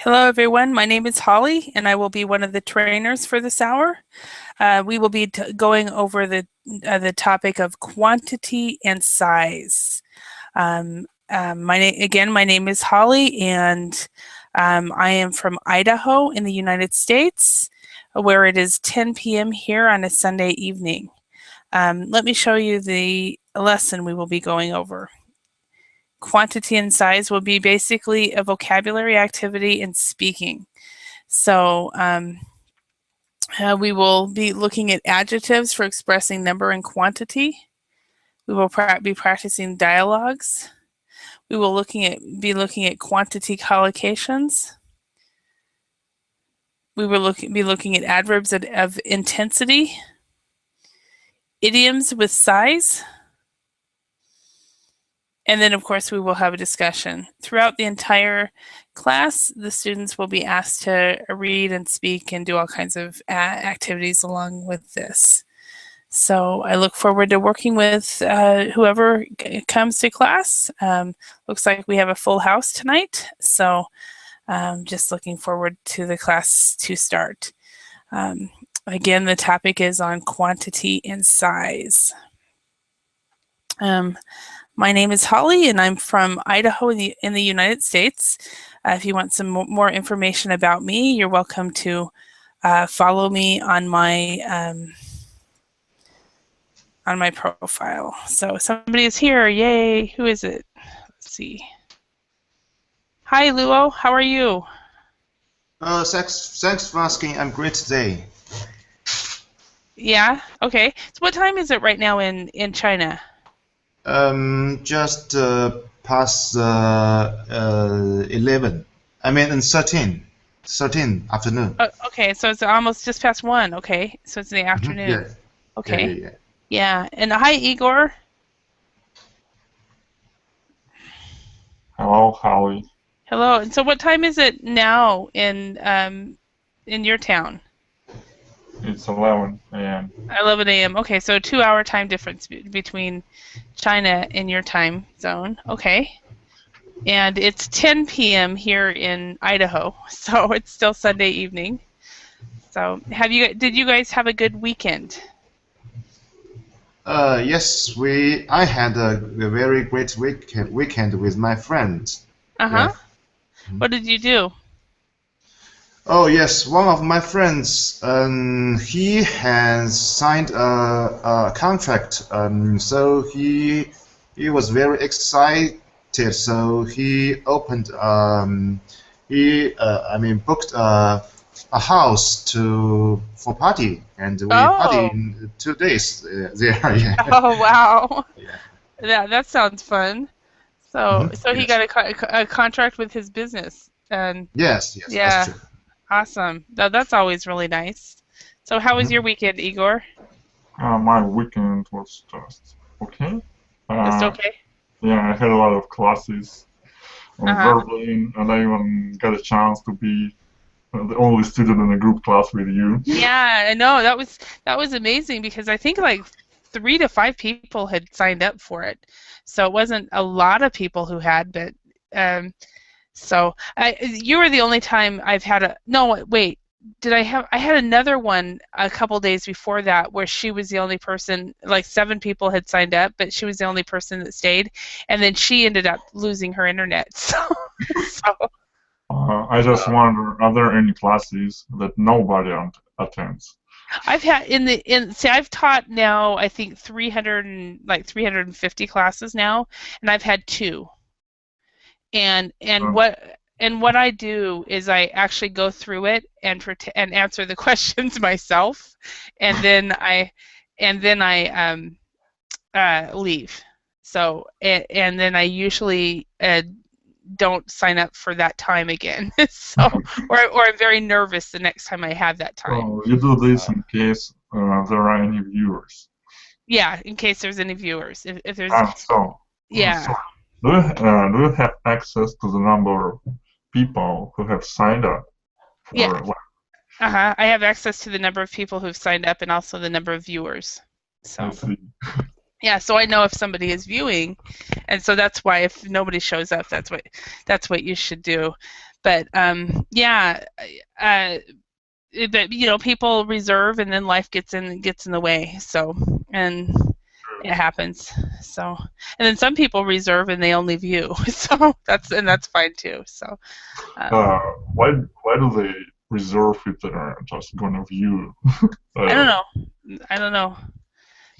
Hello, everyone. My name is Holly, and I will be one of the trainers for this hour. We will be going over the topic of quantity and size. My name is Holly, and I am from Idaho in the United States, where it is 10 p.m. here on a Sunday evening. Let me show you the lesson we will be going over. Quantity and size will be basically a vocabulary activity in speaking. So we will be looking at adjectives for expressing number and quantity. We will be practicing dialogues. We will be looking at quantity collocations. We will be looking at adverbs of intensity, idioms with size, and then, of course, we will have a discussion. Throughout the entire class, the students will be asked to read and speak and do all kinds of activities along with this. So I look forward to working with whoever comes to class. Looks like we have a full house tonight, so just looking forward to the class to start. Again, the topic is on quantity and size. My name is Holly, and I'm from Idaho in the United States. If you want some more information about me, you're welcome to follow me on my profile. So somebody is here. Yay! Who is it? Let's see. Hi, Luo. How are you? Thanks for asking. I'm great today. Yeah. Okay. So what time is it right now in China? Just past 11. I mean, in 13 afternoon. Okay, so it's almost just past 1. Okay, so it's in the afternoon. Yeah. Okay. Yeah. Yeah. And hi, Igor. Hello, Holly. Hello. And so what time is it now in your town? It's 11 a.m. 11 a.m. Okay, so 2-hour time difference between China and your time zone. Okay. And it's 10 p.m. here in Idaho, so it's still Sunday evening. So did you guys have a good weekend? Yes, I had a very great weekend with my friends. Uh-huh. Yeah. What did you do? Oh yes, one of my friends, he has signed a contract, so he was very excited. So he opened, booked a house for party, and we party in 2 days there. Yeah. Oh wow. Yeah. Yeah, that sounds fun. So he Yes. got a contract with his business, and Yes, yeah, that's true. awesome. That's always really nice. So how was your weekend, Igor? My weekend was just okay. Just Uh, okay? yeah, I had a lot of classes on Uh-huh. Berlin, and I even got a chance to be the only student in a group class with you. Yeah, I know. That was amazing because I think like 3 to 5 people had signed up for it. So it wasn't a lot of people who had, but so you were the only time I've had a no, wait. I had another one a couple days before that where she was the only person, like 7 people had signed up, but she was the only person that stayed, and then she ended up losing her internet. So I just wonder, are there any classes that nobody attends? I've had I've taught now I think 350 classes now, and I've had 2. And Uh, what I do is I actually go through it and answer the questions myself, and then I leave. So and then I usually don't sign up for that time again. So or I'm very nervous the next time I have that time. so you do this in case there are any viewers. Yeah, in case there's any viewers. If there's yeah. So do you have access to the number of people who have signed up Yeah. for? Uh-huh. I have access to the number of people who've signed up and also the number of viewers. I So see. yeah, so I know if somebody is viewing, and so that's why if nobody shows up, that's what you should do. But yeah, that people reserve, and then life gets in the way. So, and it happens. So, and then some people reserve and they only view. So that's fine too. So, Why do they reserve if they're just gonna view? I don't know.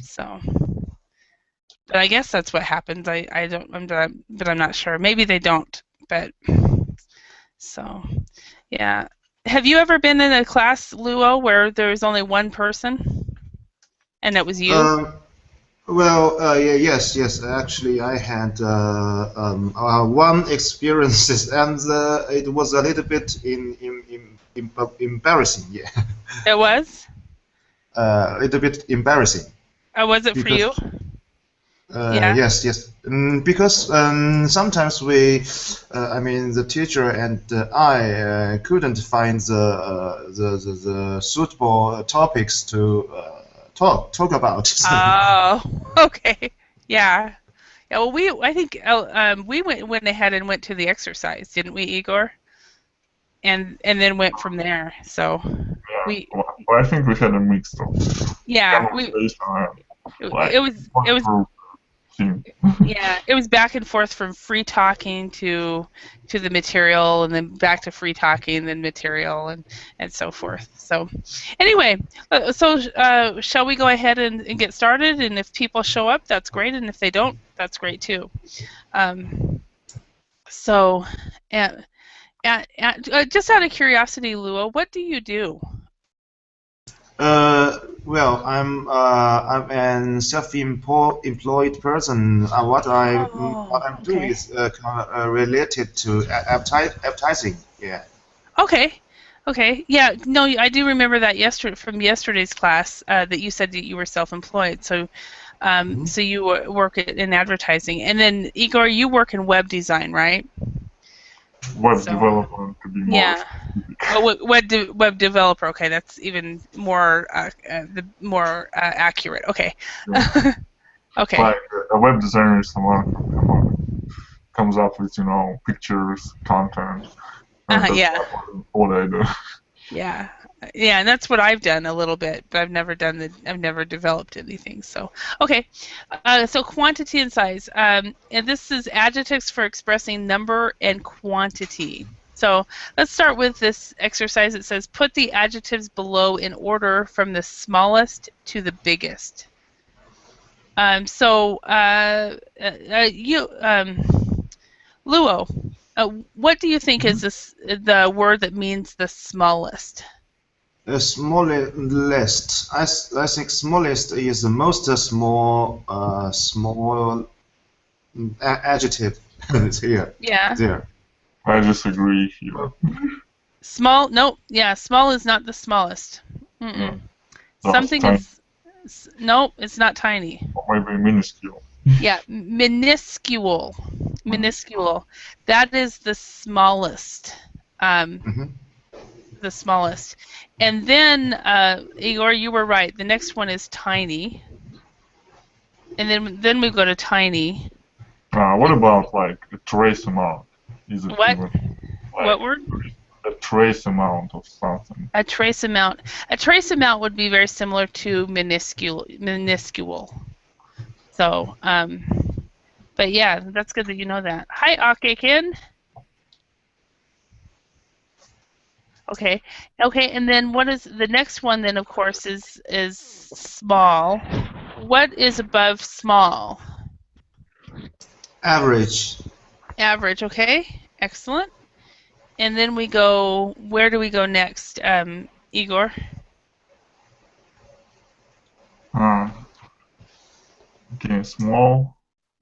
So, but I guess that's what happens. I don't, but I'm not sure. Maybe they don't. But so, yeah. Have you ever been in a class, Luo, where there was only one person, and it was you? Well, yeah, yes. Actually, I had one experiences, and it was a little bit embarrassing. Yeah, It was. a little bit embarrassing Was it for you? because Yeah. yes, because sometimes I mean, the teacher and I couldn't find the suitable topics to talk about. Oh, okay. Yeah. Yeah. Well, I think we went ahead and went to the exercise, didn't we, Igor? And then went from there. So Yeah, we well, I think we had a mix of yeah we conversation and like it was one group thing. yeah, it was back and forth from free talking to the material, and then back to free talking, then material, and so forth. So anyway, shall we go ahead and get started? And if people show up, that's great, and if they don't, that's great too. Um, so, and, just out of curiosity, Lua, what do you do? Well, I'm an self-employed person. What I'm doing Okay. is related to advertising. Yeah. Okay. Okay. Yeah. No, I do remember that from yesterday's class that you said that you were self-employed. So, Mhm. so you work in advertising, and then Igor, you work in web design, right? Web So, development to be more yeah. specific. Oh, web developer. Okay, that's even more accurate. Okay. Yeah. Okay. Like a web designer is someone who comes up with pictures, content, and that's Yeah. what I do. Yeah. Yeah, and that's what I've done a little bit, but I've never developed anything. So, okay. So quantity and size. And this is adjectives for expressing number and quantity. So let's start with this exercise. It says put the adjectives below in order from the smallest to the biggest. Luo, what do you think is the word that means the smallest? Smallest. I think smallest is the most small adjective here. Yeah. There. I disagree here. Small? Nope. Yeah, small is not the smallest. Yeah, Mm-mm. that's Something tiny, is. Nope, it's not tiny. or maybe minuscule. Yeah, minuscule. Minuscule. That is the smallest. Um, Mhm. the smallest. And then, Igor, you were right. The next one is tiny. And then we go to tiny. What about like a trace amount? Is it What? even What like word? a trace amount of something? A trace amount. A trace amount would be very similar to minuscule. Minuscule. So, but yeah, that's good that you know that. Hi, Akakin. Okay, okay, and then what is the next one? Then of course is small. What is above small? Average. Average. Okay, excellent. And then we go. Where do we go next, Igor? Okay, small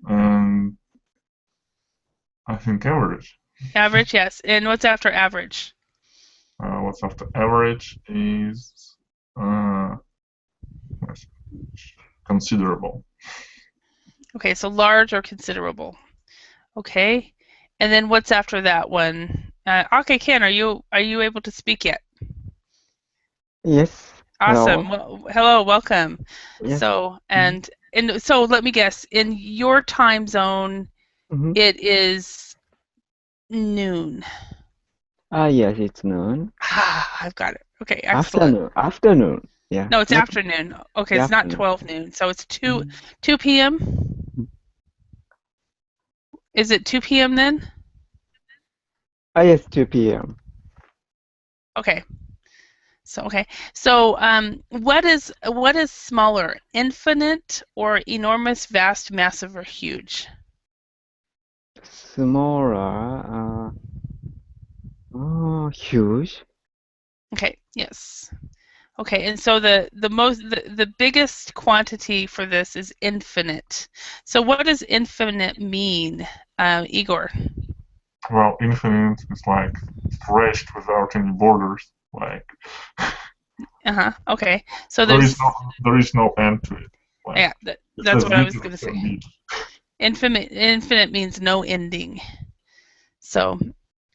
and I think average. Average, yes. And what's after average? What's after average is considerable. Okay, so large or considerable. Okay, and then what's after that one? Okay, Ken, are you able to speak yet? Yes. Awesome. Hello. Well, hello, welcome. Yes. So and so let me guess. In your time zone, Mm-hmm. it is noon. Yes, it's noon. I've got it. Okay, excellent. Afternoon. Yeah. No, it's Not afternoon. Okay, the it's not afternoon. 12 noon, so it's 2 Mhm. 2 p.m. Is it 2 p.m. then? Yes, 2 p.m. Okay. So what is smaller, infinite or enormous, vast, massive, or huge? Smaller. Huge. Okay, yes. Okay, and so the biggest quantity for this is infinite. So what does infinite mean, Igor? Well, infinite is like stretched without any borders. Like Okay. So there is there's no end to it. Like yeah, it's that's as what I big was as going to it can say. be. Infinite means no ending. So,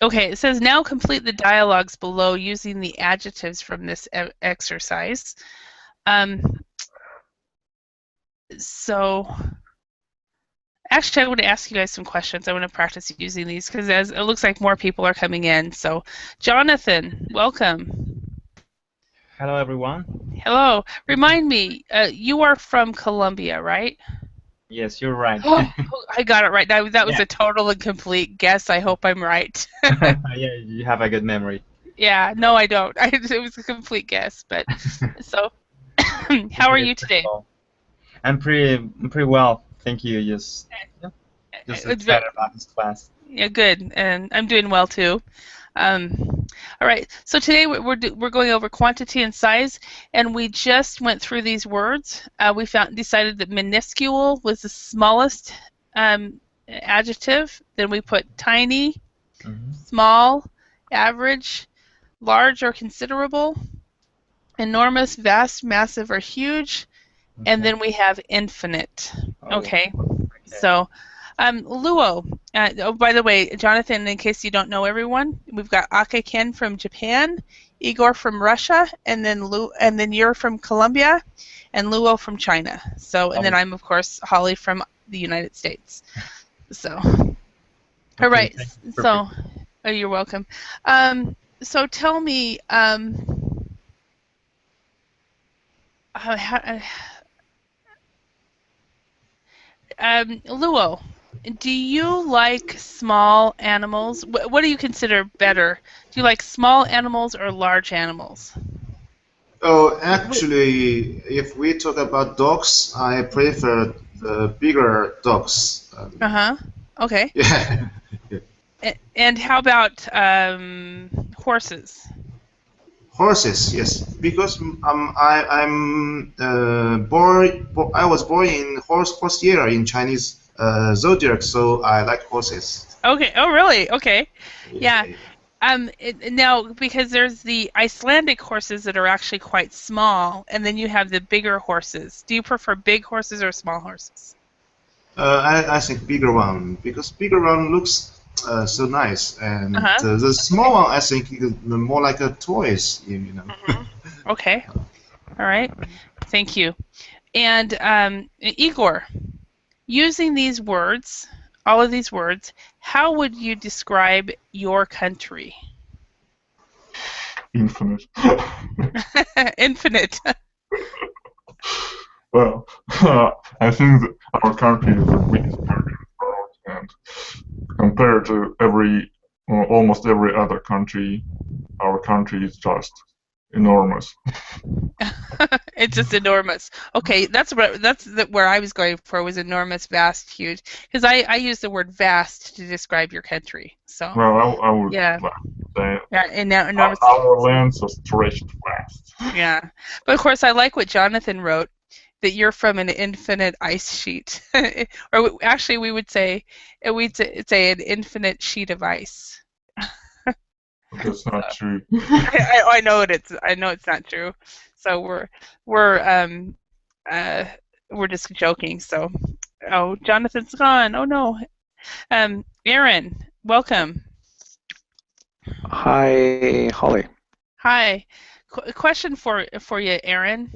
okay, it says now complete the dialogues below using the adjectives from this exercise. So, actually, I want to ask you guys some questions. I want to practice using these because as it looks like more people are coming in. So, Jonathan, welcome. Hello, everyone. Hello. Remind me, you are from Colombia, right? Yes, you're right. Oh, I got it right. That was Yeah. a total and complete guess. I hope I'm right. Yeah, you have a good memory. Yeah, no, I don't. It was a complete guess, but so how are Okay, you first of today? all, I'm pretty well. Thank you. Yeah, just It's very, excited about this class. yeah, good, and I'm doing well too. All right, so today we're going over quantity and size, and we just went through these words. We decided that minuscule was the smallest adjective. Then we put tiny, Hmm. small, average, large or considerable, enormous, vast, massive, or huge, and Okay. then we have infinite. Oh, Okay, okay. so Luo. Oh, by the way, Jonathan, in case you don't know everyone, we've got Ake-ken from Japan, Igor from Russia, and then you're from Colombia, and Luo from China. So, and then Oh, I'm of course Holly from the United States. So, all okay. right. Thank you. Perfect. So, oh, you're welcome. So tell me, how, Luo, do you like small animals? What do you consider better? Do you like small animals or large animals? Oh, actually, if we talk about dogs, I prefer the bigger dogs. Uh-huh. Okay. Yeah. And how about horses? Horses, yes, because I was born in horse year in Chinese zodiac, so I like horses. Okay. Oh, really? Okay. Yeah. Yeah. Now, because there's the Icelandic horses that are actually quite small, and then you have the bigger horses. Do you prefer big horses or small horses? I think bigger one because bigger one looks so nice, and Uh-huh. the Okay. small one I think is more like a toys, you know. Okay. All right. Thank you. And Igor, using these words, all of these words, how would you describe your country? Infinite. Infinite. Well, I think that our country is the biggest country in the world, and compared to almost every other country, our country is just enormous. It's just enormous. Okay, where I was going for was enormous, vast, huge. Because I use the word vast to describe your country. So Well, I would yeah, like to say yeah, and now enormous. our lands are stretched vast. Yeah, but of course I like what Jonathan wrote, that you're from an infinite ice sheet, or actually we'd say an infinite sheet of ice. That's not true. I know I know it's not true. So we're um uh we're just joking. So oh, Jonathan's gone. Oh no. Aaron, welcome. Hi, Holly. Hi. Question for you, Aaron.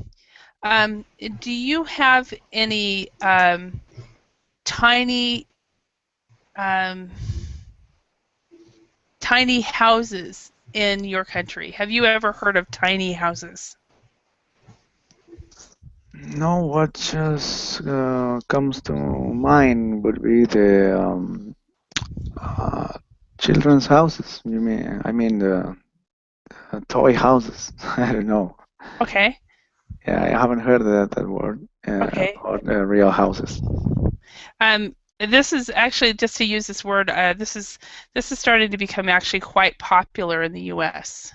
Do you have any tiny tiny houses in your country. Have you ever heard of tiny houses? No, what just comes to mind would be the children's houses. You mean? I mean the toy houses. I don't know. Okay. Yeah, I haven't heard that word Okay. about real houses. This is actually, just to use this word, this is starting to become actually quite popular in the U.S.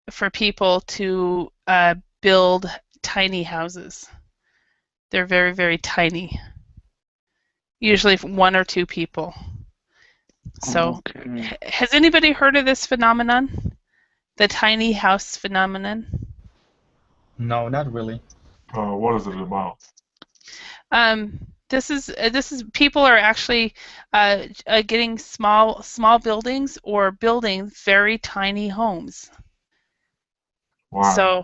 for people to build tiny houses. They're very, very tiny. Usually one or two people. So, Okay. has anybody heard of this phenomenon? The tiny house phenomenon? No, not really. What is it about? This is people are actually getting small buildings or building very tiny homes. Why? So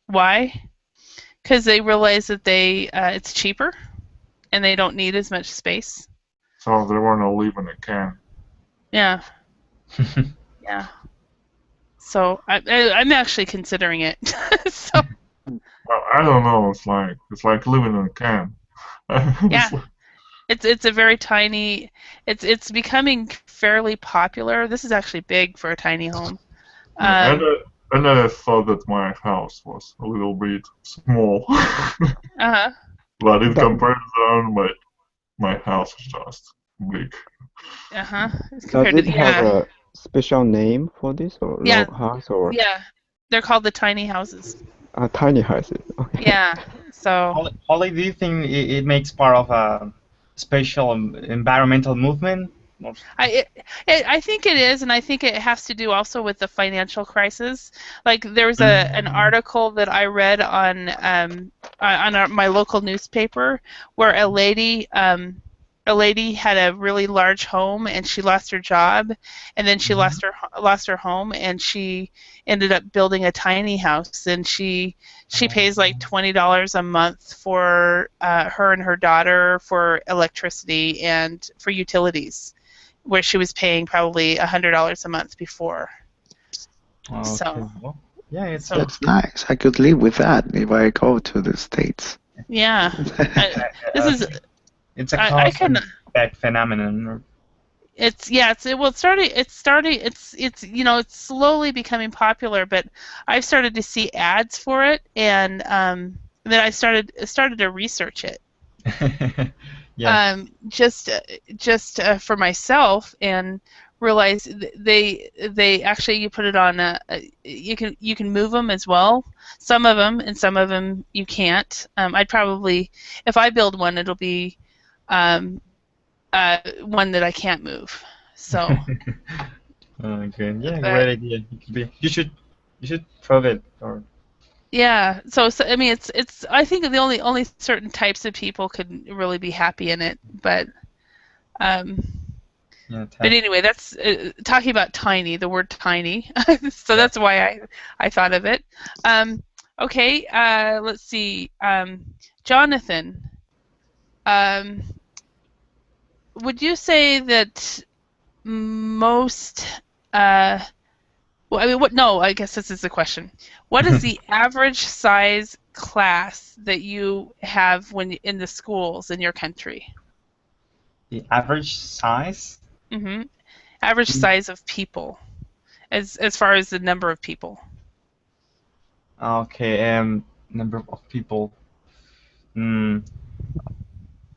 why? Because they realize that it's cheaper and they don't need as much space. So they want to live in a can. Yeah, yeah. So I'm actually considering it. So Well, I don't know. It's like living in a can. yeah, It's like- it's a very tiny. It's becoming fairly popular. This is actually big for a tiny home. yeah, Um, and I thought that my house was a little bit small, uh-huh. but in That comparison, my house is just big. Uh-huh. does Compared it to have yeah. a special name for this or Yeah, log house or yeah. They're called the tiny houses. tiny houses? Okay. Yeah. So Holly, do you think it makes part of a special environmental movement? Or- I think it is, and I think it has to do also with the financial crisis. Like there was an Mm. article that I read on my local newspaper where a lady had a really large home and she lost her job, and then she Mhm. lost her home, and she ended up building a tiny house, and she pays like $20 a month for her and her daughter for electricity and for utilities, where she was paying probably $100 a month before. Okay. So, Well, yeah, it's so That's nice. I could live with that if I go to the States. yeah, I, this uh, is it's a I cause can. and effect phenomenon. It's yeah. It's it's slowly becoming popular, but I've started to see ads for it, and then I started to research it. Yeah. Just for myself, and realize they actually, you put it on you can move them as well, some of them, and some of them you can't. I'd probably, if I build one, it'll be um, one that I can't move. So Okay. Yeah, but great idea. It could be. You should prove it or yeah, so I mean, it's I think the only certain types of people could really be happy in it, um yeah. but anyway, that's talking about tiny, the word tiny. So Yeah. that's why I thought of it. Um, okay, let's see. Jonathan, um, would you say that most, well, I mean, what? No, I guess this is the question. What is the average size class that you have when in the schools in your country? The average size. Hmm. Average size of people, as far as the number of people. Okay. Number of people. Mm,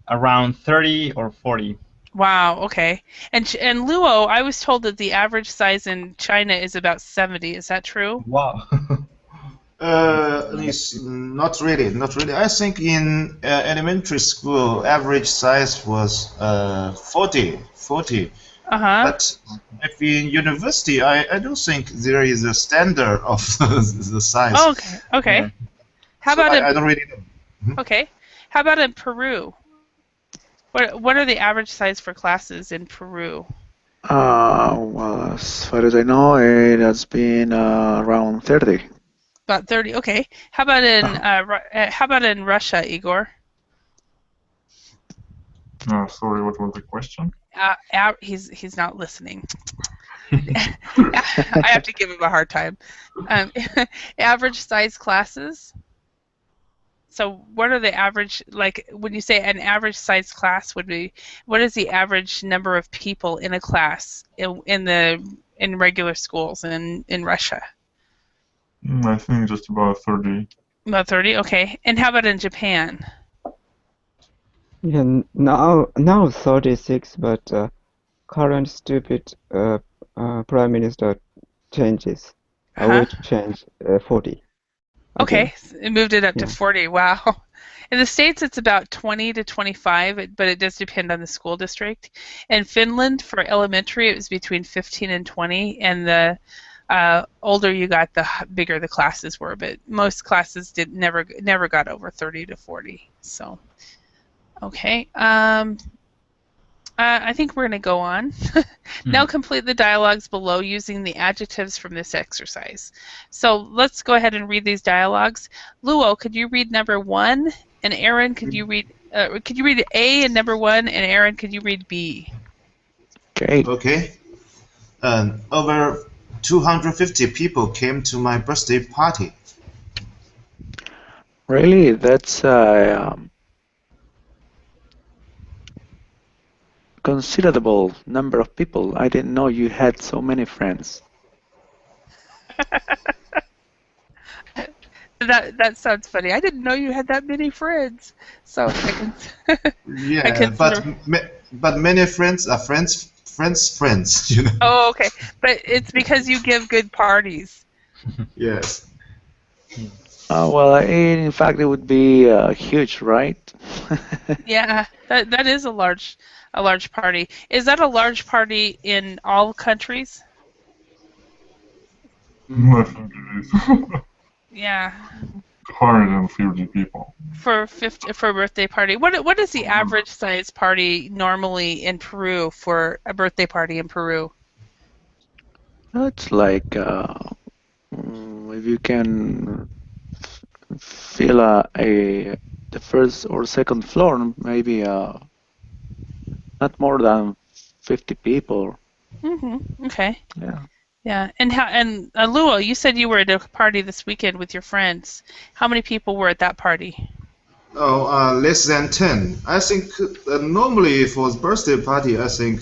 around 30 or 40. Wow, okay. And Luo, I was told that the average size in China is about 70. Is that true? Wow. It's not really, not really. I think in elementary school, average size was 40. Uh-huh. But if in university, I don't think there is a standard of the size. Oh, okay. Yeah. Okay. How So about in I don't really know. okay. How about in Peru? What are the average size for classes in Peru? Well, as far as I know, it has been around 30. About 30. Okay. How about in Uh, how about in Russia, Igor? Sorry, what was the question? He's not listening. I have to give him a hard time. Average size classes. So what are the average, like when you say an average size class would be, what is the average number of people in a class in regular schools in Russia? I think just about 30. About 30, okay. And how about in Japan? Yeah, now 36, but current stupid prime minister changes. I Uh-huh. will change 40 again. Okay, it moved it up to Yeah. 40. Wow. In the States, it's about 20 to 25, but it does depend on the school district. In Finland, for elementary, it was between 15 and 20, and the older you got, the bigger the classes were. But most classes never got over 30 to 40. So, okay. I think we're going to go on. Now complete the dialogues below using the adjectives from this exercise. So let's go ahead and read these dialogues. Luo, could you read number 1? And Aaron, could you read A and number 1? And Aaron, could you read B? Okay. Okay. Over 250 people came to my birthday party. Really, that's a considerable number of people. I didn't know you had so many friends. That sounds funny. I didn't know you had that many friends. So Yeah, I consider. but many friends are friends, you know. Oh, okay. But it's because you give good parties. Yes. Well, in fact, it would be huge, right? Yeah, that is a large party. Is that a large party in all countries? I think it is. Yeah, 250 people. for a birthday party. What is the average size party normally in Peru for a birthday party in Peru? It's like if you can fill the first or second floor, maybe not more than 50 people. Okay. Yeah. Yeah. And Luo, you said you were at a party this weekend with your friends. How many people were at that party? Oh, less than 10. I think normally for the birthday party, I think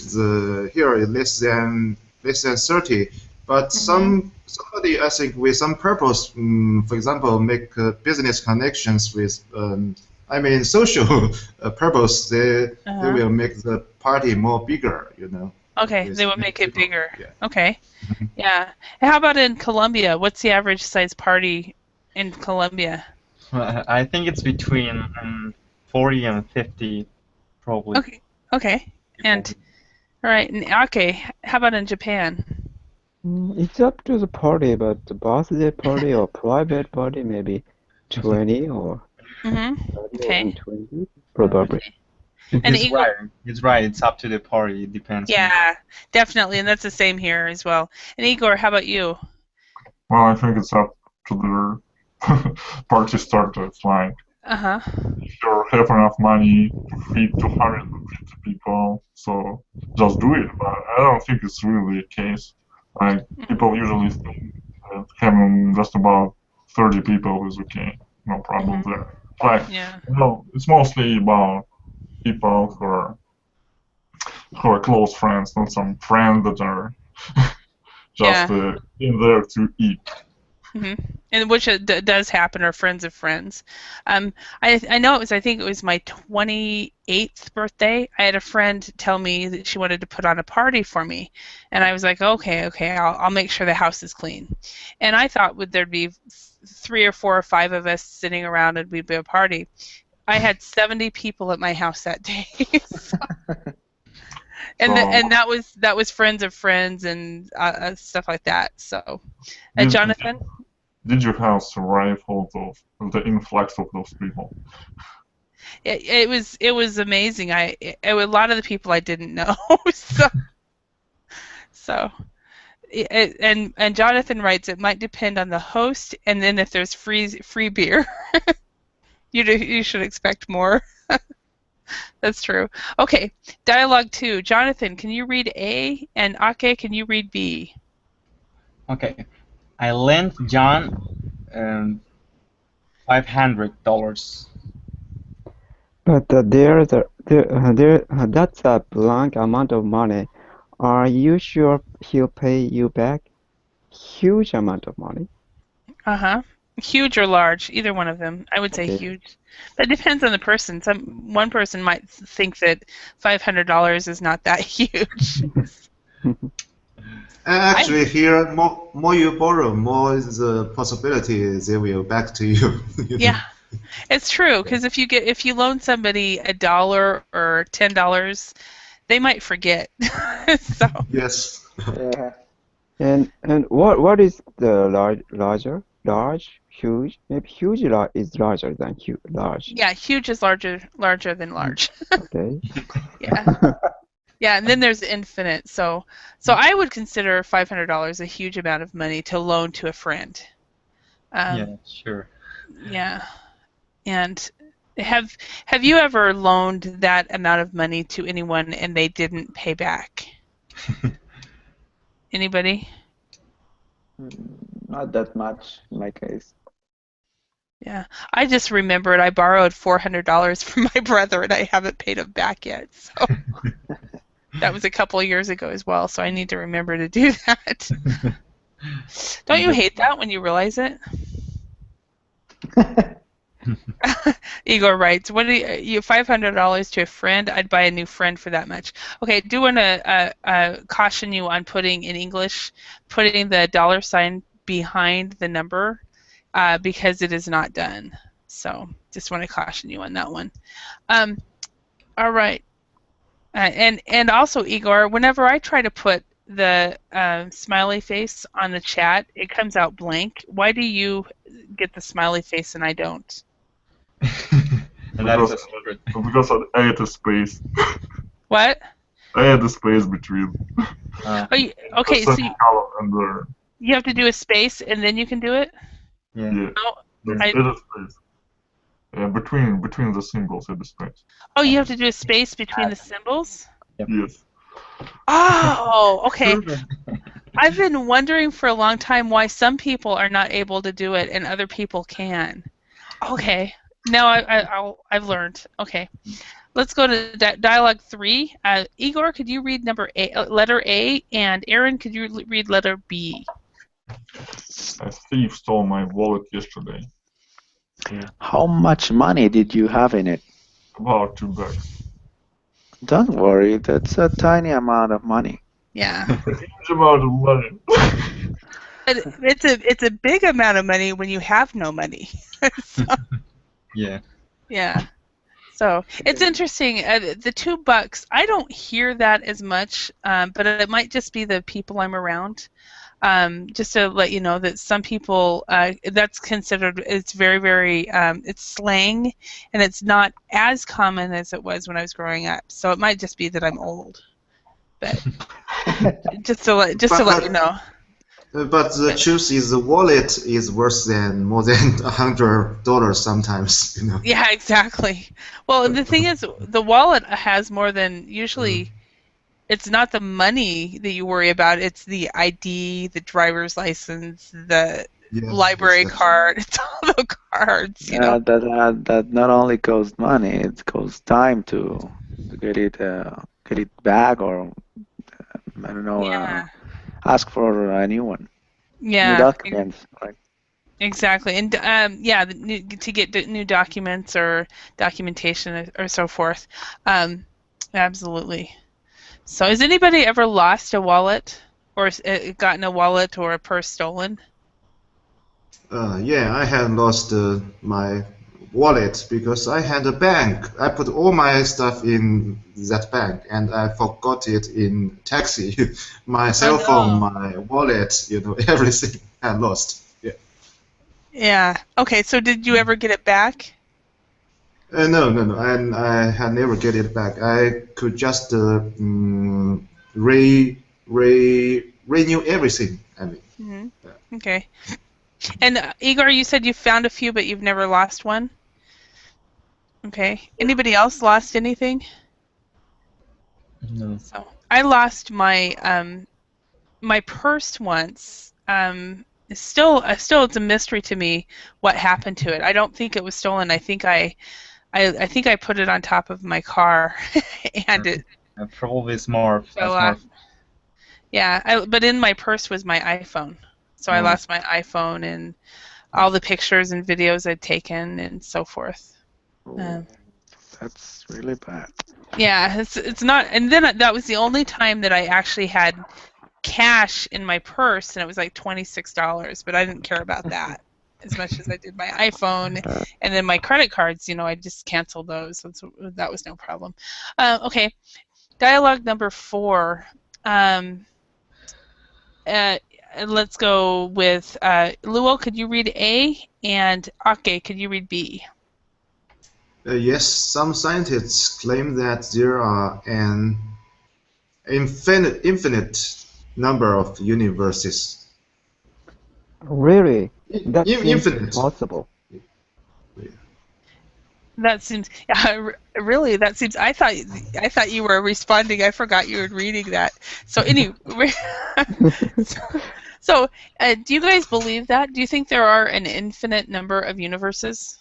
here is less than 30. But somebody, I think, with some purpose, for example, make business connections with, I mean, social purpose, they will make the party more bigger, you know. Okay, with they will many make it people. bigger. Yeah. Okay. Yeah. And how about in Colombia? What's the average size party in Colombia? I think it's between 40 and 50, probably. Okay. Okay. And all right. And okay. How about in Japan? It's up to the party, but the birthday party or private party, maybe 20 or 30 Okay. or 20, probably. And It's Igor, right. It's right. It's up to the party. It depends. yeah, definitely, and that's the same here as well. And Igor, how about you? Well, I think it's up to the party starters. Like, Uh-huh. if you have enough money to feed 250 people, so just do it. But I don't think it's really the case. Like, people usually think that having just about 30 people is okay. No problem there. Like, Yeah. it's mostly about people who are close friends, not some friends that are just in there to eat. And which does happen, or friends of friends. I know it was, I think it was my 28th birthday. I had a friend tell me that she wanted to put on a party for me, and I was like, okay, I'll make sure the house is clean. And I thought there'd be 3 or 4 or 5 of us sitting around and we'd be a party. I had 70 people at my house that day. And that was friends of friends and stuff like that. So, Jonathan. Did your house survive all the influx of those people? It was amazing. A lot of the people I didn't know. And Jonathan writes, it might depend on the host, and then if there's free beer, you should expect more. That's true. Okay, dialogue 2. Jonathan, can you read A? And Ake, can you read B? Okay. I lent John $500. But that's a blank amount of money. Are you sure he'll pay you back? Huge amount of money. Uh-huh. Huge or large, either one of them. I would say Okay. huge. That depends on the person. One person might think that $500 is not that huge. Actually, here, more you borrow, more is the possibility they will back to you. Yeah, it's true. Because if you loan somebody $1 or $10, they might forget. So Yes. Yeah. And what is the large, huge? Maybe huge is larger than large. yeah, huge is larger than large. Okay. Yeah. Yeah, and then there's infinite. So I would consider $500 a huge amount of money to loan to a friend. Yeah, sure. Yeah. And have you ever loaned that amount of money to anyone and they didn't pay back? Anybody? Not that much in my case. Yeah. I just remembered I borrowed $400 from my brother and I haven't paid him back yet. So that was a couple of years ago as well, so I need to remember to do that. Don't you hate that when you realize it? Igor writes, "What do you $500 to a friend? I'd buy a new friend for that much." Okay, I do want to caution you on putting in English, putting the $ behind the number because it is not done. So just want to caution you on that one. All right, and also Igor, whenever I try to put the smiley face on the chat, it comes out blank. Why do you get the smiley face and I don't? And that is a secret. Because I had a space. What? I had a space between Okay, the so column and the you have to do a space and then you can do it? Yeah. yeah. Oh, There's I- a space. Yeah, between the symbols at the space. Oh, you have to do a space between the symbols? Yes. Oh, okay. I've been wondering for a long time why some people are not able to do it and other people can. Okay. Now I've learned. Okay. Let's go to dialogue 3. Igor, could you read letter A, and Aaron, could you read letter B? A thief stole my wallet yesterday. How much money did you have in it? About $2. Don't worry, that's a tiny amount of money. Yeah. Huge amount of money. It's a big amount of money when you have no money. So, Yeah. yeah. So it's interesting. The $2, I don't hear that as much, but it might just be the people I'm around. Just to let you know that some people, that's considered, it's very, very, it's slang, and it's not as common as it was when I was growing up. So it might just be that I'm old. But just to let you know. But the truth is, the wallet is worth more than $100 sometimes. Yeah, exactly. Well, the thing is, the wallet has more than usually. It's not the money that you worry about. It's the ID, the driver's license, the library card. It's all the cards. You know. That not only costs money, it costs time to get it back, or I don't know, Yeah. ask for a new one. Yeah. New documents, right? Exactly, and to get new documents or documentation or so forth. Absolutely. So, has anybody ever lost a wallet or gotten a wallet or a purse stolen? Yeah, I had lost my wallet because I had a bank. I put all my stuff in that bank and I forgot it in taxi. My cell phone, my wallet, everything I lost. Yeah. Yeah. Okay. So, did you ever get it back? No. I had never get it back. I could just renew everything. I mean. Mm-hmm. Okay. And Igor, you said you found a few, but you've never lost one? Okay. Anybody else lost anything? No. So I lost my my purse once. Still, it's a mystery to me what happened to it. I don't think it was stolen. I think I put it on top of my car, and it Probably smart. fell Smart. off. Yeah, but in my purse was my iPhone. So I Oh. lost my iPhone and all the pictures and videos I'd taken and so forth. Oh, that's really bad. Yeah, it's not. And then that was the only time that I actually had cash in my purse, and it was like $26. But I didn't care about that as much as I did my iPhone, and then my credit cards. I just canceled those. That was no problem. Okay, dialogue number 4. Let's go with Luo. Could you read A? And Ake, could you read B? Yes, some scientists claim that there are an infinite number of universes. Really? That seems Infinite. possible. That seems really. That seems. I thought you were responding. I forgot you were reading that. So anyway, so do you guys believe that? Do you think there are an infinite number of universes?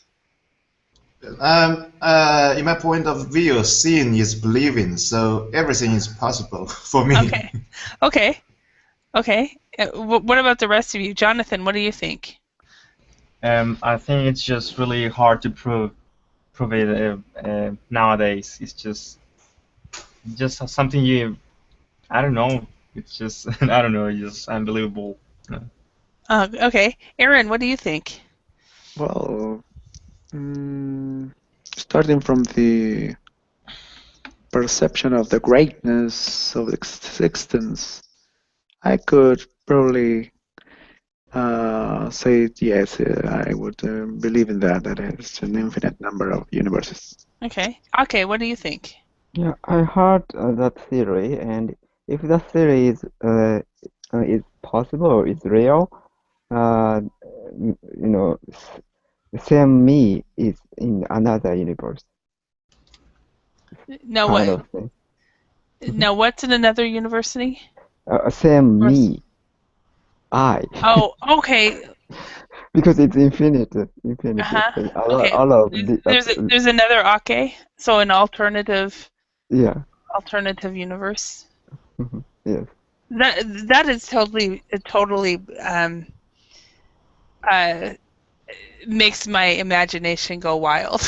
In my point of view, seeing is believing, so everything is possible for me. Okay. What about the rest of you, Jonathan? What do you think? I think it's just really hard to prove it nowadays. It's just something I don't know. It's just I don't know. It's just unbelievable. Okay, Aaron, what do you think? Well, starting from the perception of the greatness of existence, I could probably say yes. I would believe in that it's an infinite number of universes. Okay, what do you think? Yeah, I heard that theory, and if that theory is possible or is real, you know, same me is in another universe, Now kind what? of thing. Now what's in another university? Same me, I, Oh, okay. because it's infinite. Uh-huh. All, Okay. all of the There's another Ake, so an alternative yeah, universe. yes. That is totally uh makes my imagination go wild.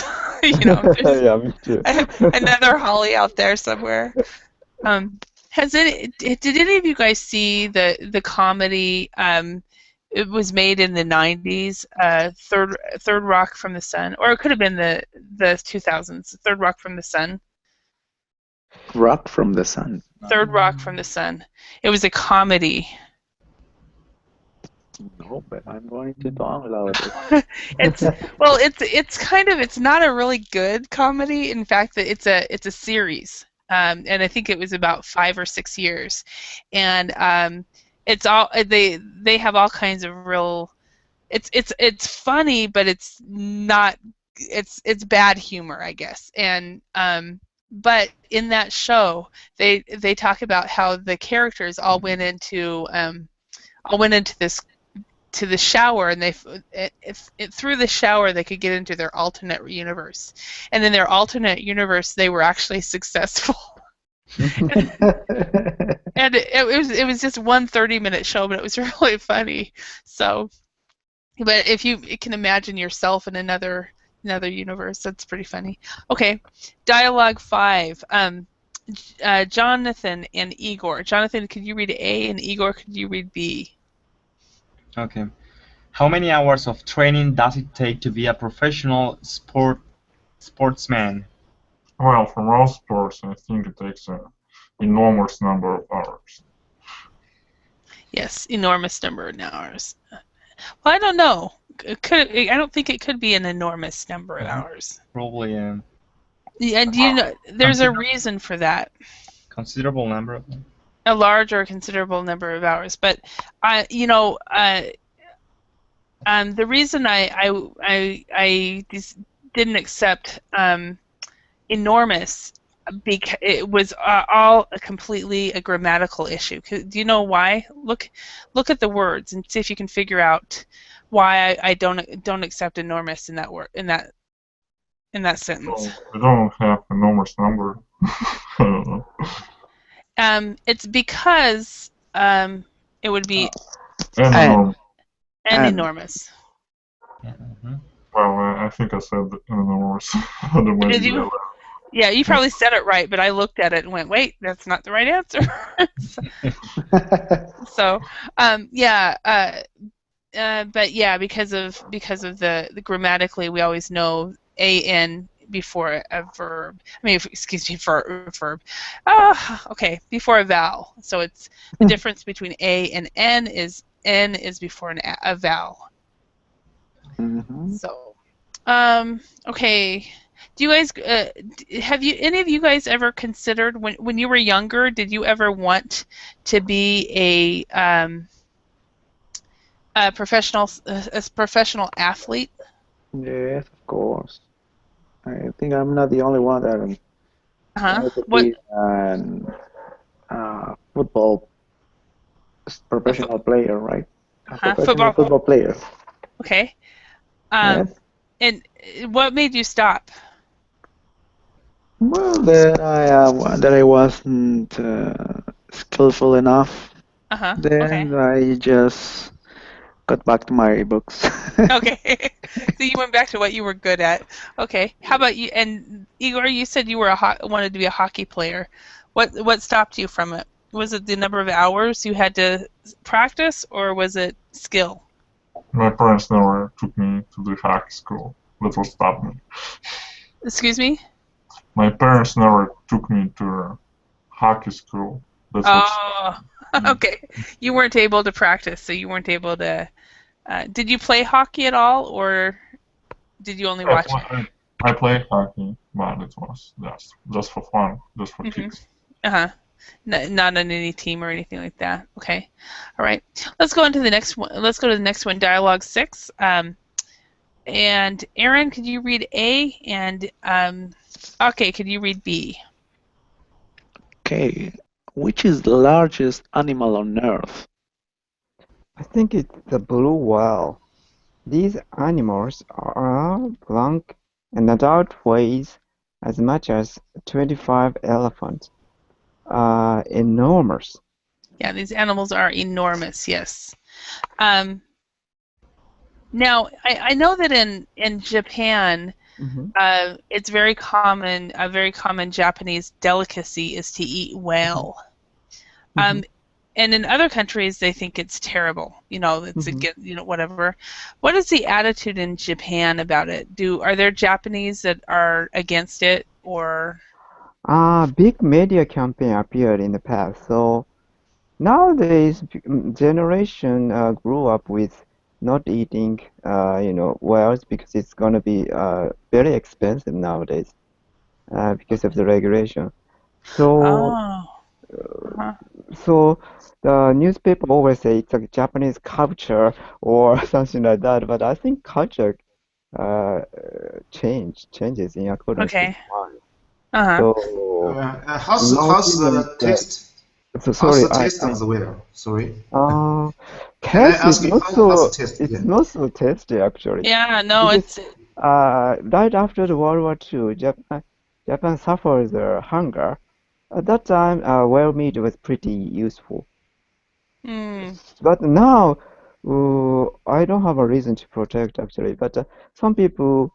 There's Yeah, me too. another Holly out there somewhere. Did any of you guys see the comedy? It was made in the 90s. Third Rock from the Sun, or it could have been the 2000s. Third Rock from the Sun. Rock from the sun. Third Rock from the Sun. It was a comedy. No, but I'm going to download it. It's not a really good comedy. In fact, it's a series, and I think it was about 5 or 6 years, and it's all they have all kinds of real. It's funny, but it's not. It's bad humor, I guess, and but in that show, they talk about how the characters all went into this to the shower, and through the shower they could get into their alternate universe, and in their alternate universe they were actually successful. And it was just one 30-minute show, but it was really funny. So, but if you can imagine yourself in another universe, that's pretty funny. Okay, dialogue 5. Jonathan and Igor. Jonathan, could you read A, and Igor, could you read B? Okay. How many hours of training does it take to be a professional sportsman? Well, for most sports, I think it takes an enormous number of hours. Yes, enormous number of hours. Well, I don't know. I don't think it could be an enormous number of hours. Probably Yeah, and there's a reason for that. considerable number of them. A large or considerable number of hours, but the reason I didn't accept enormous because it was all completely a grammatical issue. Do you know why? Look at the words and see if you can figure out why I don't accept enormous in that word in that sentence. So we don't have enormous number. I don't know. It's because it would be And And enormous. and and enormous. Yeah. Hmm. Well, I think I said enormous. Otherwise, Did you? Yeah, you probably said it right, but I looked at it and went, "Wait, that's not the right answer." So, yeah, but yeah, because of the grammatically, we always know an before a verb. I mean, excuse me, for verb. Okay, before a vowel. So it's the difference between a and n is before a vowel. Mhm. So, okay. Do you guys have you any of you guys ever considered when you were younger? Did you ever want to be a professional athlete? Yes, of course. I think I'm not the only one that Uh-huh. wanted to What be an football a fo- professional player, right? A professional football? football player. Okay. Yes. And what made you stop? Well, that I wasn't skillful enough. Uh-huh. Okay. Then I just got back to my books. Okay. So you went back to what you were good at. Okay. How about you? And Igor, you said you were wanted to be a hockey player. What stopped you from it? Was it the number of hours you had to practice, or was it skill? My parents never took me to the hockey school. That will stop me. Excuse me? My parents never took me to hockey school. That's what Oh, okay. You weren't able to practice, so you weren't able to. Did you play hockey at all, or did you only watch it? I play hockey, but it was just for fun, just for Mm-hmm. kicks. Uh-huh. Not on any team or anything like that. Okay. All right. Let's go into the next one. Let's go to the next one, Dialogue 6. And Aaron, could you read A? And okay, could you read B? Okay, which is the largest animal on Earth? I think it's the blue whale. These animals are long and adult weighs as much as 25 elephants. Enormous. Yeah, these animals are enormous. Yes. Um, Now, I know that in Japan, Mhm. it's very common. A very common Japanese delicacy is to eat whale. Mhm. And in other countries, they think it's terrible. It's Mhm. whatever. What is the attitude in Japan about it? Are there Japanese that are against it, or? Big media campaign appeared in the past. So nowadays, generation grew up with not eating, whales because it's gonna be very expensive nowadays because of the regulation. So, Oh, uh-huh. so the newspaper always say it's a Japanese culture or something like that. But I think culture uh, changes in accordance with Okay. time. Uh-huh. So, in my How's opinion, the taste? so How's sorry, the taste of the whale? Sorry. uh, Can I taste is ask you not how's so, the taste? it's Yeah. not so tasty actually, Yeah, no, because it's right after the World War II, Japan suffered hunger. At that time, whale meat was pretty useful. mm, But now, I don't have a reason to protect actually. But some people,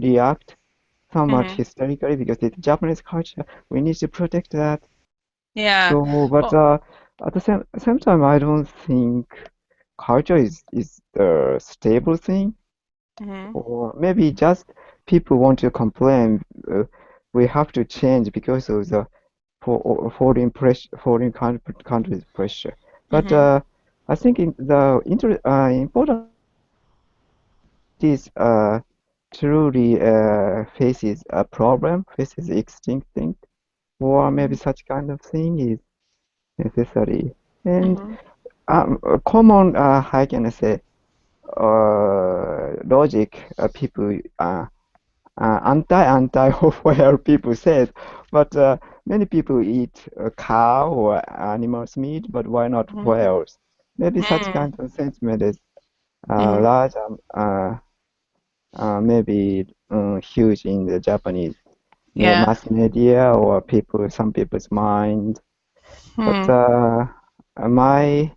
react somewhat hmm hysterically because it's Japanese culture. We need to protect that. yeah. So, but Well, at the same time, I don't think culture is the stable thing, hmm or maybe just people want to complain. We have to change because of the countries pressure. But hmm I think important is truly faces extinct, or maybe such kind of thing is necessary. And hmm a common, how can I say, logic people anti of where people says, but many people eat cow or animals meat, but why not whales? Maybe such kind of sentiment is large, maybe huge in the Japanese Yeah. mass media or some people's mind. But my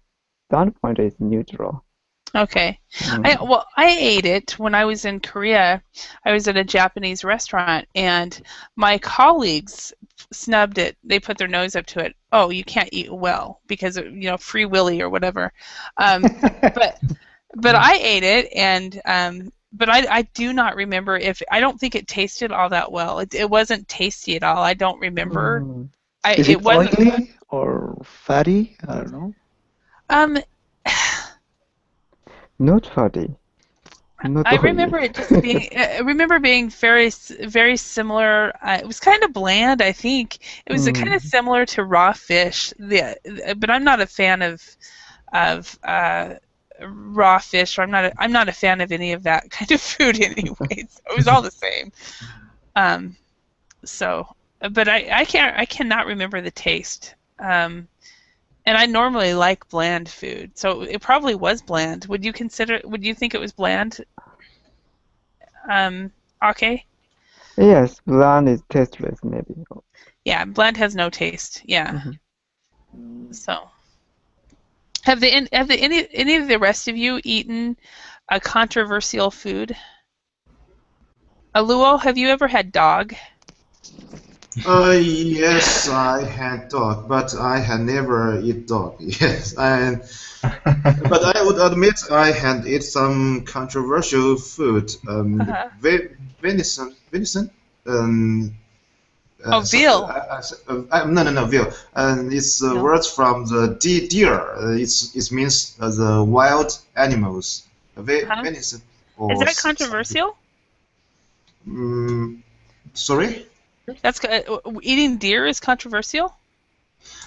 standpoint is neutral. Okay. I ate it when I was in Korea. I was at a Japanese restaurant and my colleagues snubbed it. They put their nose up to it. Oh, you can't eat well because of, free willy or whatever. But I ate it and but I do not remember if I don't think it tasted all that well. It wasn't tasty at all. I don't remember. Is It it wasn't oily or fatty? I don't know. um Not fatty, not I oily. remember it just being. I remember being very similar. It was kind of bland. I think it was kind of similar to raw fish. But I'm not a fan of raw fish. Or I'm not a fan of any of that kind of food anyway. So it was all the same. Um, so, but I cannot remember the taste. And I normally like bland food, so it probably was bland. Would you think it was bland? Okay. Yes, bland is tasteless, maybe. Yeah, bland has no taste. Yeah. Mm. So, any of the rest of you eaten a controversial food? Aluo, have you ever had dog? Yes, I had dog, but I had never eat dog. Yes, and but I would admit I had eat some controversial food. Uh-huh. Venison. Um, Oh, veal. no, veal. And it's No. words from the deer. It means the wild animals. Uh-huh. Venison Is or that something. controversial? Sorry? That's eating deer is controversial?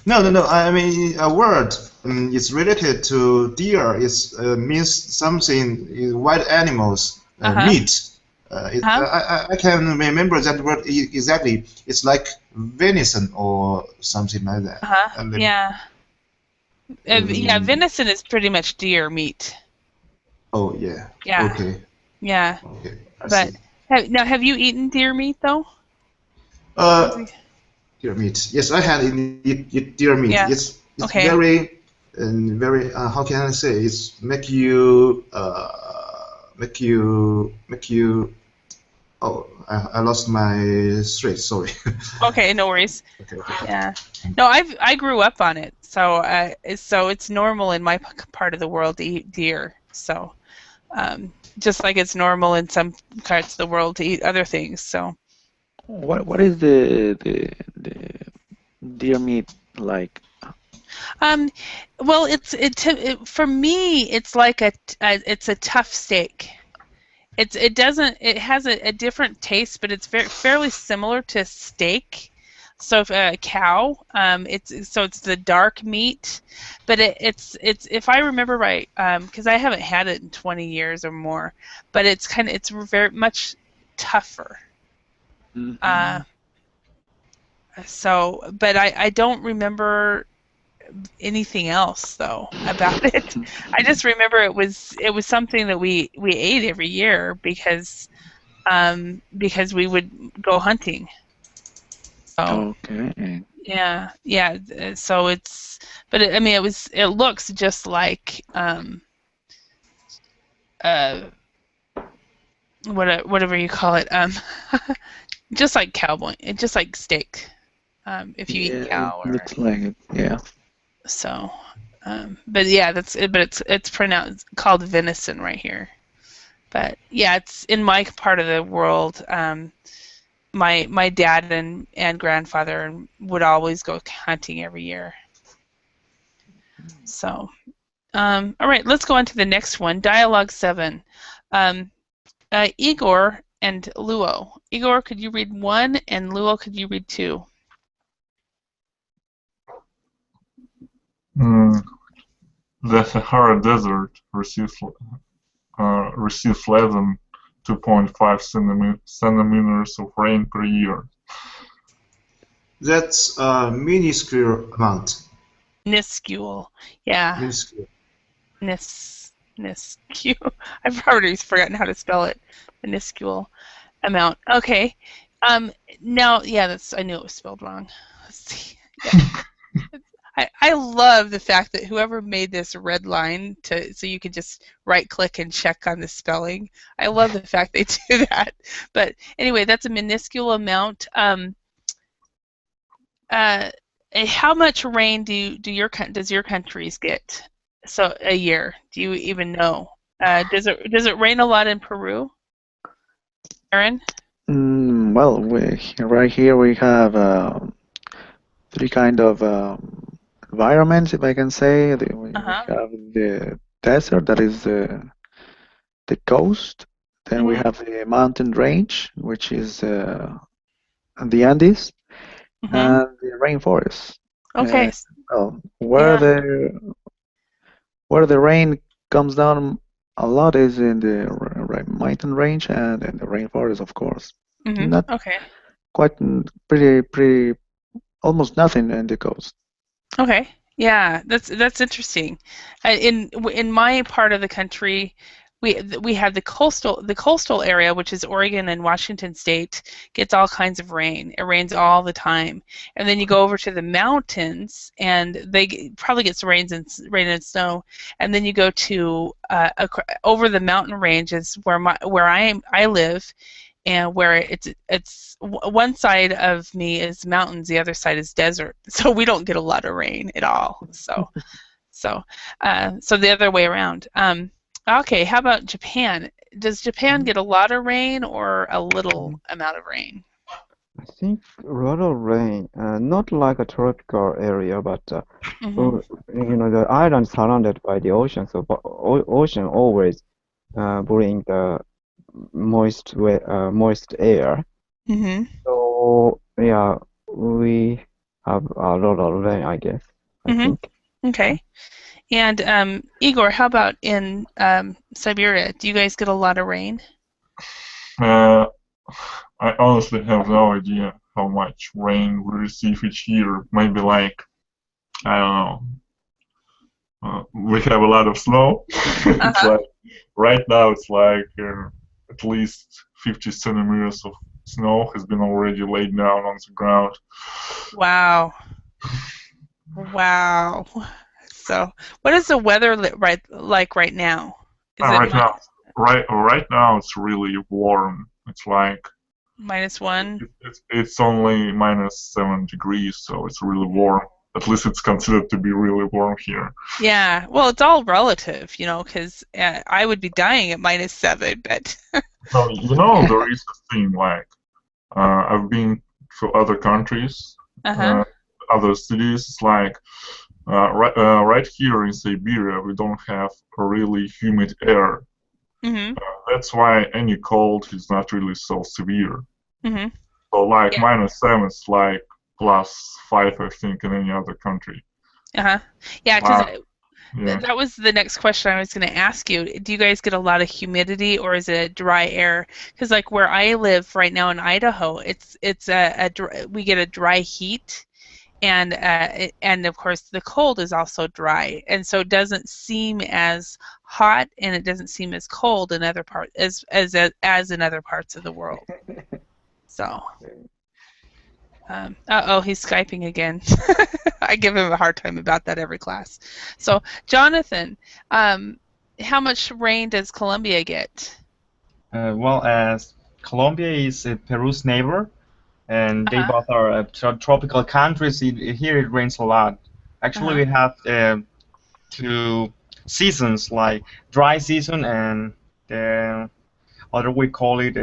No. I mean, a word is related to deer. It means something wild animals, Uh-huh. meat. Uh-huh. I can remember that word exactly. It's like venison or something like that. Uh-huh. And Yeah. Yeah, um, venison is pretty much deer meat. oh yeah. Yeah. Okay. Yeah. Okay. I But see. have you eaten deer meat though? Uh, deer meat. Yes, I had eat deer meat. Yeah. It's Okay. very how can I say? It's make you. Oh, I lost my thread. Sorry. Okay, no worries. Okay. Yeah. No, I grew up on it, so it's normal in my part of the world to eat deer. So, just like it's normal in some parts of the world to eat other things. So, What is the deer meat like? um, well, for me, it's like it's a tough steak. It has a different taste, but it's fairly similar to steak. So if a cow, it's the dark meat, but it's if I remember right, because I haven't had it in 20 years or more, but it's very much tougher. Mm-hmm. Uh, but I don't remember anything else though about it. I just remember it was something that we ate every year because we would go hunting. So Okay. yeah. So I mean, it looks just like uh, whatever you call it, just like just like steak, if you eat Yeah, it cow or looks like it. Yeah. so. But yeah, it's pronounced called venison right here. But yeah, it's in my part of the world. My dad and grandfather would always go hunting every year. So, all right, let's go on to the next one. Dialogue 7. Um, Igor and Luo. Igor, could you read 1, and Luo, could you read 2? The Sahara Desert receives receives less than 2.5 centimeters of rain per year. That's a minuscule amount. Minuscule. Yeah. Minuscule. Minuscule. I've already forgotten how to spell it. Minuscule amount. Okay. Now, yeah, I knew it was spelled wrong. Let's see. Yeah. I love the fact that whoever made this red line so you can just right click and check on the spelling. I love the fact they do that. But anyway, that's a minuscule amount. How much rain does your countries get a year? Do you even know? Does it rain a lot in Peru, Aaron? Well, right here we have three kind of environments, if I can say. We have the desert, that is the coast. Then we have the mountain range, which is the Andes, and the rainforest. Okay. Well, where the rain comes down a lot is in the mountain range and in the rainforest, of course. Not Okay. quite pretty almost nothing in the coast. Okay. Yeah, that's interesting. In my part of the country, we have the coastal area, which is Oregon and Washington State, gets all kinds of rain. It rains all the time. And then you go over to the mountains, and they probably get some rain and snow. And then you go to over the mountain ranges where I live, and where it's one side of me is mountains, the other side is desert, so we don't get a lot of rain at all. So the other way around. Okay, how about Japan? Does Japan get a lot of rain or a little amount of rain? I think a lot of rain, not like a tropical area, but the island surrounded by the ocean, so ocean always bring the moist air. So yeah, we have a lot of rain, I guess. I think. Okay. And Igor, how about in Siberia? Do you guys get a lot of rain? I honestly have no idea how much rain we receive each year. Maybe like, I don't know. We have a lot of snow. It's like right now it's like at least 50 centimeters of snow has been already laid down on the ground. Wow. Wow. So, what is the weather like right now? Right now it's really warm. It's like -1. It's only -7 degrees, so it's really warm. At least it's considered to be really warm here. Yeah, well, it's all relative, because I would be dying at -7, but. No, there is a thing like I've been to other countries, other cities. Like right here in Siberia, we don't have a really humid air. That's why any cold is not really so severe. So like -7 is like +5, I think, in any other country. Yeah, because that was the next question I was going to ask you. Do you guys get a lot of humidity, or is it dry air? Because like where I live right now in Idaho, we get a dry heat, and of course the cold is also dry, and so it doesn't seem as hot and it doesn't seem as cold in other parts as in other parts of the world. So. He's Skyping again. I give him a hard time about that every class. So, Jonathan, how much rain does Colombia get? Well, as Colombia is Peru's neighbor, and they both are tropical countries, here it rains a lot. Actually, we have 2 seasons, like dry season and the other we call it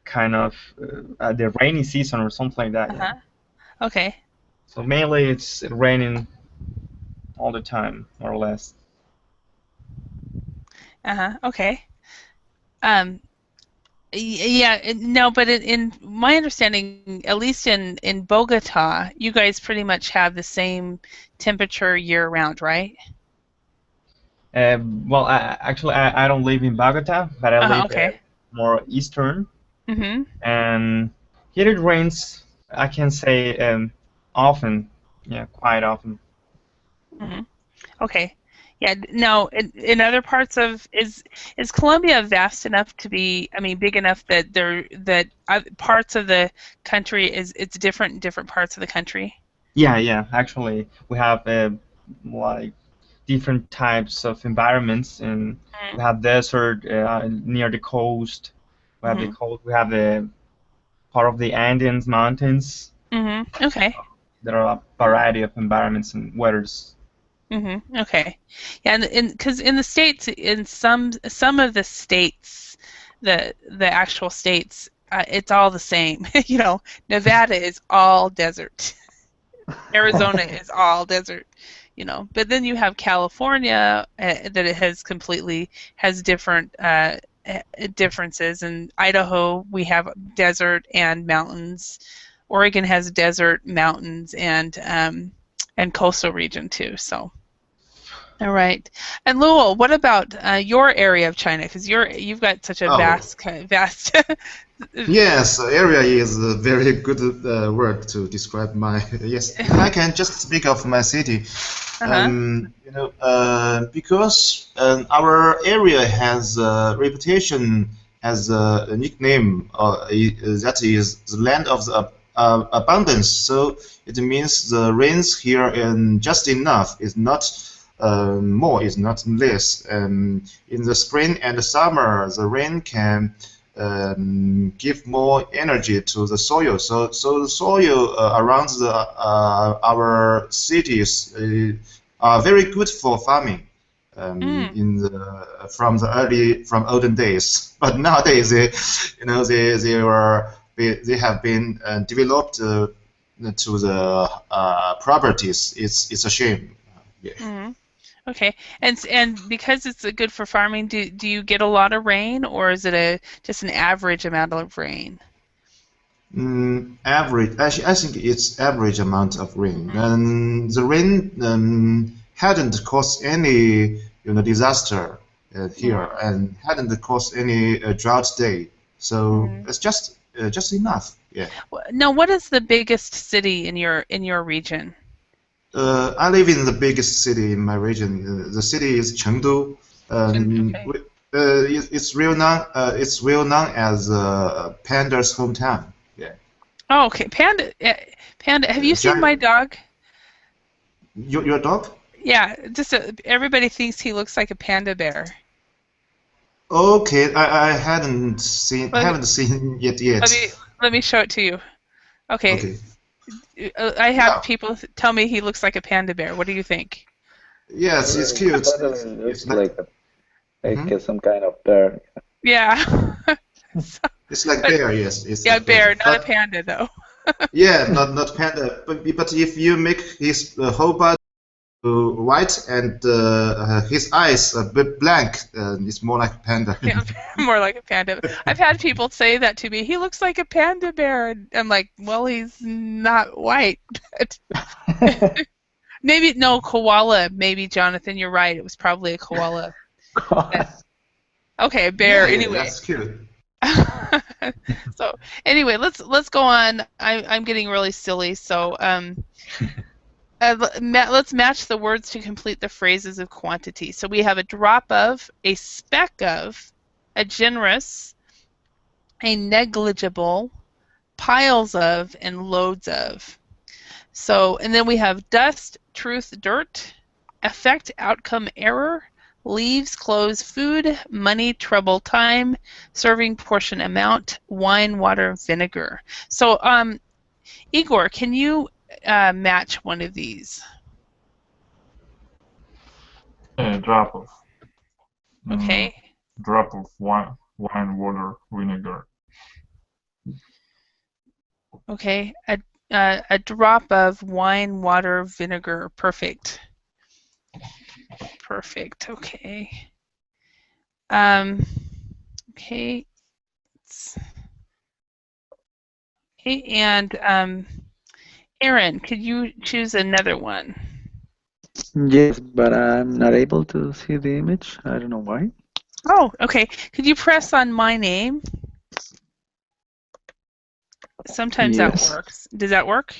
kind of the rainy season or something like that. Yeah. Okay. So mainly it's raining all the time, more or less. Okay. Yeah. No, but in my understanding, at least in Bogota, you guys pretty much have the same temperature year round, right? Well, I don't live in Bogota, but I live Okay. more eastern, Mm-hmm. and here it rains. I can say often, yeah, quite often. Mm-hmm. Okay. Yeah. Now, in other parts of is Colombia vast enough to be? I mean, big enough that parts of the country it's different in different parts of the country. Yeah. Actually, we have like different types of environments, and we have desert near the coast. We have the Mm-hmm. coast. We have the part of the Andes mountains. Mm-hmm. Okay. There are a variety of environments and weathers. Mm-hmm. Okay. Yeah, and because in the states, in some of the states, the actual states, it's all the same. You know, Nevada is all desert. Arizona is all desert, you know. But then you have California that it has different differences. In Idaho, we have desert and mountains. Oregon has desert, mountains, and coastal region too. So, all right. And Lowell, what about your area of China? Because you've got such a Oh, vast. yes, area is a very good word to describe my. Yes, I can just speak of my city. Uh-huh. Because our area has a reputation as a nickname, that is the land of the abundance. So it means the rains here in just enough. Is not more, is not less. In the spring and the summer, the rain can give more energy to the soil. So the soil around our cities are very good for farming. Mm. In the from olden days, but nowadays they have been developed to the properties. It's a shame. Yeah. Mm. Okay. And because it's good for farming, do you get a lot of rain, or is it a just an average amount of rain? Average. Actually, I think it's average amount of rain. Mhm. And the rain hadn't caused any disaster here, Mhm. and hadn't caused any drought day. So Mhm. it's just enough. Yeah. Now, what is the biggest city in your region? I live in the biggest city in my region. The city is Chengdu. Okay. It's well known as Panda's hometown. Yeah. Oh, okay. Panda. Panda. Have you seen my Giant. dog? Your dog? Yeah. Everybody thinks he looks like a panda bear. Okay, I hadn't seen Let me haven't seen it let yet. me let me show it to you. Okay. Okay. I had Yeah. people tell me he looks like a panda bear. What do you think? Yes, Yeah, it's it cute. totally It's looks like like mhm. some kind of bear. Yeah. So, It's like but bear. Yes, it's yeah, like bear. bear, not a But panda though. yeah, not panda. But if you make his whole body white and his eyes a bit blank, it's more like panda. Yeah, more like a panda. I've had people say that to me. He looks like a panda bear. And I'm like, well, he's not white. But maybe no koala. Maybe Jonathan, you're right. It was probably a koala. But, okay, a bear. Yeah, Anyway. that's cute. So anyway, let's go on. I'm getting really silly. So let's match the words to complete the phrases of quantity. So we have a drop of, a speck of, a generous, a negligible, piles of, and loads of. So, and then we have dust, truth, dirt, effect, outcome, error, leaves, clothes, food, money, trouble, time, serving, portion, amount, wine, water, vinegar. So, Igor, can you match one of these? A drop of mm, Okay. wine, water, vinegar. Okay. A drop of wine, water, vinegar. Perfect. Perfect. Okay. Um, okay. Okay. And Aaron, could you choose another one? Yes, but I'm not able to see the image. I don't know why. Oh, okay. Could you press on my name? Sometimes that Yes. works. Does that work?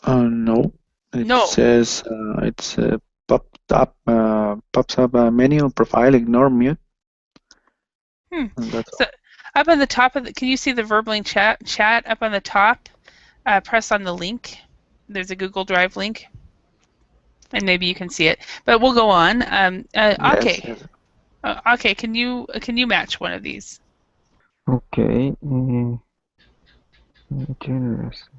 No. It No. says it's pops up a menu profile, ignore, mute. And that's So up on the top of the, can you see the Verbling chat up on the top? Press on the link. There's a Google Drive link, and maybe you can see it. But we'll go on. Okay. Yes. Okay. Can you match one of these? Okay. Generous.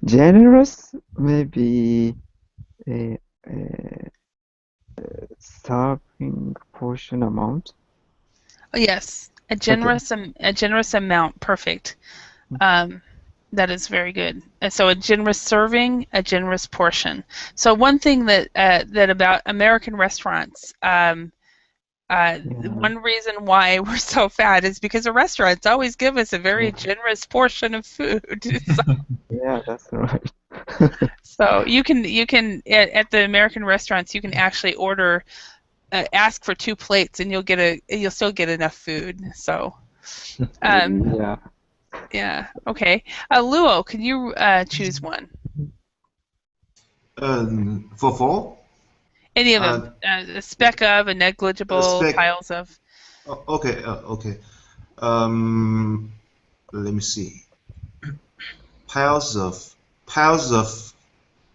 Generous, maybe a, a serving portion amount. Oh, yes, a generous amount. Perfect. That is very good. So a generous serving, a generous portion. So one thing that that about American restaurants, one reason why we're so fat is because the restaurants always give us a very generous portion of food. Yeah, that's right. So you can at the American restaurants you can actually order, ask for 2 plates and you'll still get enough food. So. Yeah. Yeah. Okay. Luo, can you choose one? For 4, Any of them? A speck of, a negligible, spec. piles of. Okay. Okay. Let me see. Piles of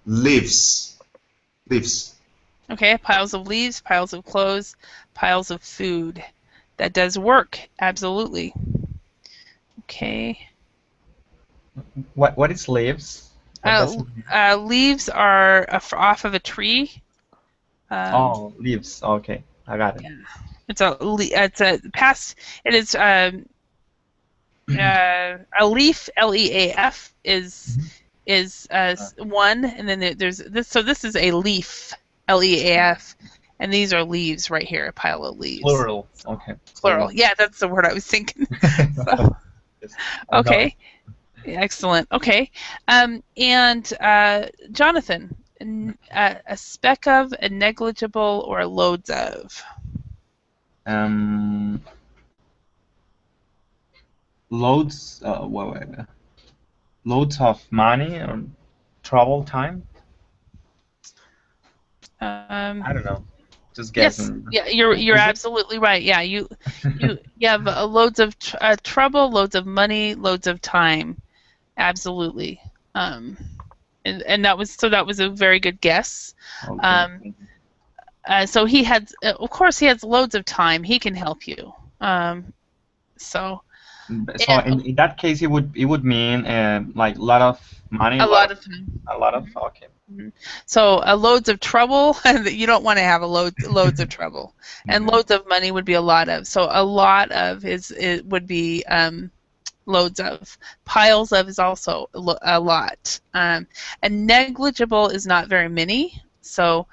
leaves. Okay. Piles of leaves, piles of clothes, piles of food. That does work. Absolutely. Okay. What is leaves? What does it mean? Leaves are off of a tree. Oh, leaves. Okay, I got it. Yeah. It's a past. It is a leaf. LEAF is one, and then there's this. So this is a leaf. LEAF, and these are leaves right here. A pile of leaves. Plural. Okay. Plural. Yeah, that's the word I was thinking. So, Yes, okay. Excellent. Okay. And Jonathan, a speck of, a negligible, or loads of? Loads. Wait. Loads of money or travel time. I don't know. Just guessing. Yes. Yeah, you're absolutely right. Yeah, you have loads of trouble, loads of money, loads of time. Absolutely. And that was a very good guess. Okay. So he had, of course, he has loads of time. He can help you. So in that case, it would mean like a lot of money, a lot of time. a lot of okay. So loads of trouble, you don't want to have loads of trouble, and loads of money would be a lot of. So a lot of would be loads of. Piles of is also a lot. And negligible is not very many. So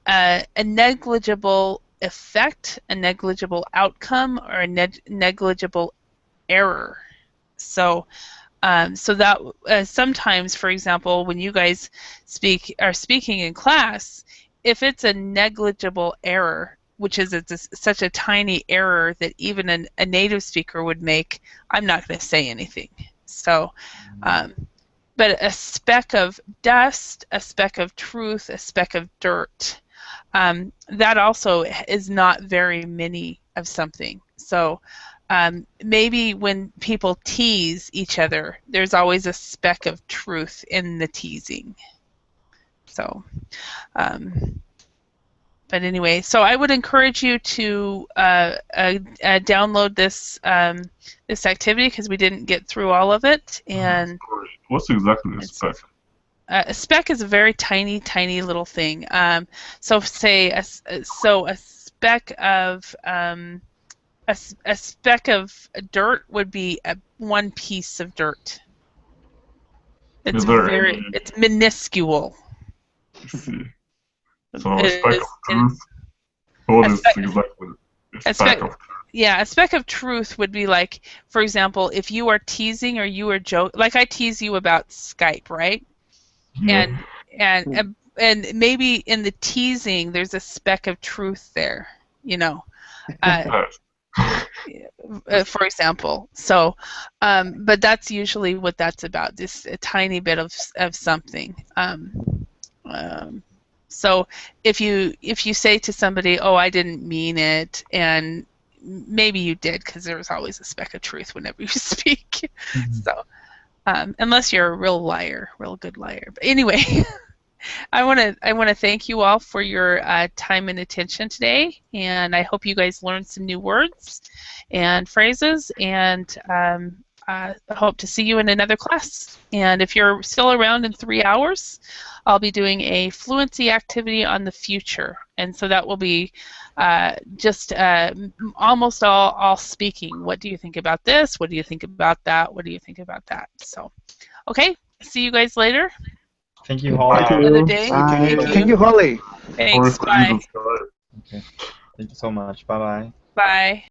a negligible effect, a negligible outcome, or a negligible error. So that sometimes, for example, when you guys are speaking in class, if it's a negligible error, which is such a tiny error that even a native speaker would make, I'm not going to say anything. So, but a speck of dust, a speck of truth, a speck of dirt, that also is not very many of something. So maybe when people tease each other, there's always a speck of truth in the teasing. So, but anyway, so I would encourage you to download this this activity because we didn't get through all of it. And what's exactly a speck? A speck is a very tiny, tiny little thing. So say a speck of a speck of dirt would be one piece of dirt. It's minuscule. I see. So a speck of truth. What is exactly a speck of truth? Yeah, a speck of truth would be like, for example, if you are teasing or you are joking, like I tease you about Skype, right? Yeah. And maybe in the teasing there's a speck of truth there, you know. For example. So, but that's usually what that's about, just a tiny bit of something. So if you say to somebody, "Oh, I didn't mean it," and maybe you did, because there's always a speck of truth whenever you speak. So, unless you're a real liar, real good liar. But anyway. I want to thank you all for your time and attention today, and I hope you guys learned some new words and phrases, and I hope to see you in another class. And if you're still around in 3 hours, I'll be doing a fluency activity on the future, and so that will be just almost all speaking. What do you think about this? What do you think about that? What do you think about that? So, okay, see you guys later. Thank you, Holly. Another day. Bye. Thank you, Holly. Thanks. Bye. Okay. Thank you so much. Bye-bye. Bye.